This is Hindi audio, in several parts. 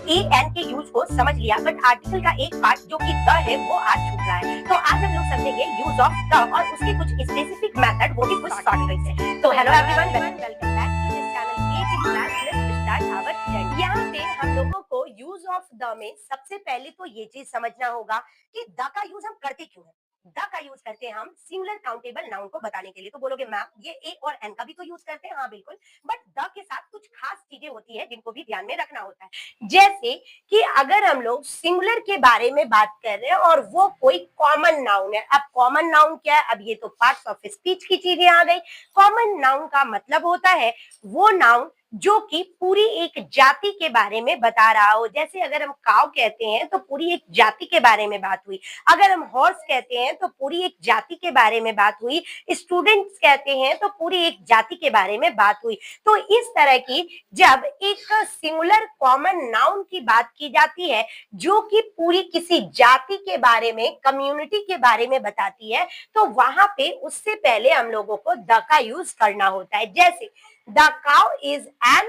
ए एन के यूज को समझ लिया, बट आर्टिकल का एक पार्ट जो कि द है वो आज छूट रहा है। तो आज हम लोग समझेंगे यूज ऑफ द और उसके कुछ स्पेसिफिक मेथड, वो भी कुछ शॉर्टकट से। तो hello everyone, welcome back to this channel creative class. Let's start our journey. यहाँ पे हम लोगों को यूज ऑफ द में सबसे पहले तो ये चीज समझना होगा कि द का यूज हम करते क्यों है। द का यूज करते हैं हम सिंगुलर काउंटेबल नाउन को बताने के लिए। तो बोलोगे मैम ये ए और एन का भी तो यूज करते हैं। हाँ बिल्कुल, बट द के साथ कुछ खास चीजें होती है जिनको भी ध्यान में रखना होता है। जैसे कि अगर हम लोग सिंगुलर के बारे में बात कर रहे हैं और वो कोई कॉमन नाउन है। अब कॉमन नाउन क्या है? अब ये तो पार्ट्स ऑफ स्पीच की चीजें आ गई। कॉमन नाउन का मतलब होता है वो नाउन जो कि पूरी एक जाति के बारे में बता रहा हो। जैसे अगर हम काव कहते हैं तो पूरी एक जाति के बारे में बात हुई। अगर हम हॉर्स कहते हैं तो पूरी एक जाति के बारे में बात हुई। स्टूडेंट्स कहते हैं तो पूरी एक जाति के बारे में बात हुई। तो इस तरह की जब एक सिंगुलर कॉमन नाउन की बात की जाती है जो कि पूरी किसी जाति के बारे में, कम्युनिटी के बारे में बताती है, तो वहां पे उससे पहले हम लोगों को द का यूज करना होता है। जैसे the cow is an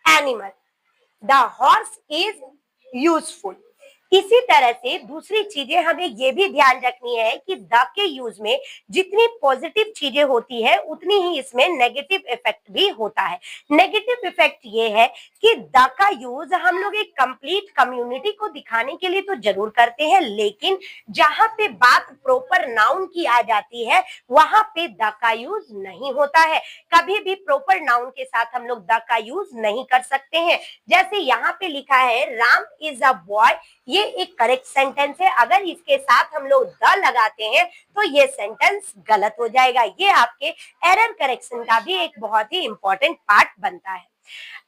animal, the horse is useful। इसी तरह से दूसरी चीजें हमें ये भी ध्यान रखनी है कि द के यूज में जितनी पॉजिटिव चीजें होती है उतनी ही इसमें नेगेटिव इफेक्ट भी होता है। नेगेटिव इफेक्ट ये है कि द का यूज हम लोग एक कंप्लीट कम्युनिटी को दिखाने के लिए तो जरूर करते हैं, लेकिन जहां पे बात प्रॉपर नाउन की आ जाती है वहां पे द का यूज नहीं होता है। कभी भी प्रॉपर नाउन के साथ हम लोग द का यूज नहीं कर सकते हैं। जैसे यहाँ पे लिखा है राम इज अ बॉय, ये एक करेक्ट सेंटेंस है। अगर इसके साथ हम लोग द लगाते हैं तो ये सेंटेंस गलत हो जाएगा। ये आपके एरर करेक्शन का भी एक बहुत ही इंपॉर्टेंट पार्ट बनता है।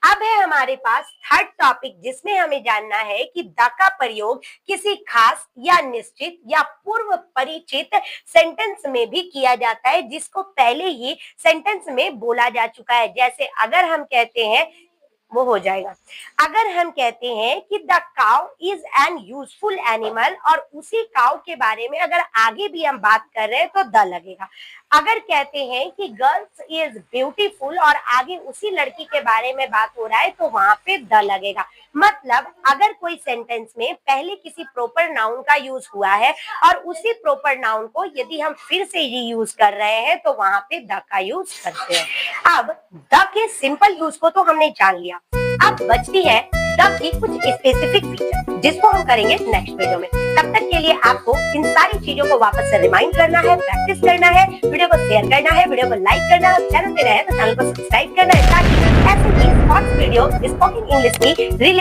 अब है हमारे पास थर्ड टॉपिक जिसमें हमें जानना है कि द का प्रयोग किसी खास या निश्चित या पूर्व परिचित सेंटेंस में भी किया जाता है जिसको पहले ही सेंटेंस में बोला जा चुका है। जैसे अगर हम कहते हैं, वो हो जाएगा, अगर हम कहते हैं कि the cow is an useful animal और उसी काउ के बारे में अगर आगे भी हम बात कर रहे हैं तो द लगेगा। अगर कहते हैं कि गर्ल्स इज ब्यूटीफुल और आगे उसी लड़की के बारे में बात हो रहा है तो वहां पे द लगेगा। मतलब अगर कोई सेंटेंस में पहले किसी प्रॉपर नाउन का यूज हुआ है और उसी प्रॉपर नाउन को यदि हम फिर से यूज कर रहे हैं तो वहां पे द का यूज करते हैं। अब द के सिंपल यूज को तो हमने जान लिया, अब बचती है द की कुछ स्पेसिफिक फीचर जिसको हम करेंगे नेक्स्ट वीडियो में। तब तक के लिए आपको इन सारी चीजों को वापस से रिमाइंड करना है, प्रैक्टिस करना है, वीडियो को शेयर करना है, वीडियो को लाइक करना है, चैनल पे नए हैं तो चैनल को सब्सक्राइब करना है ताकि ऐसे ही शॉर्ट वीडियो स्पोकन इंग्लिश की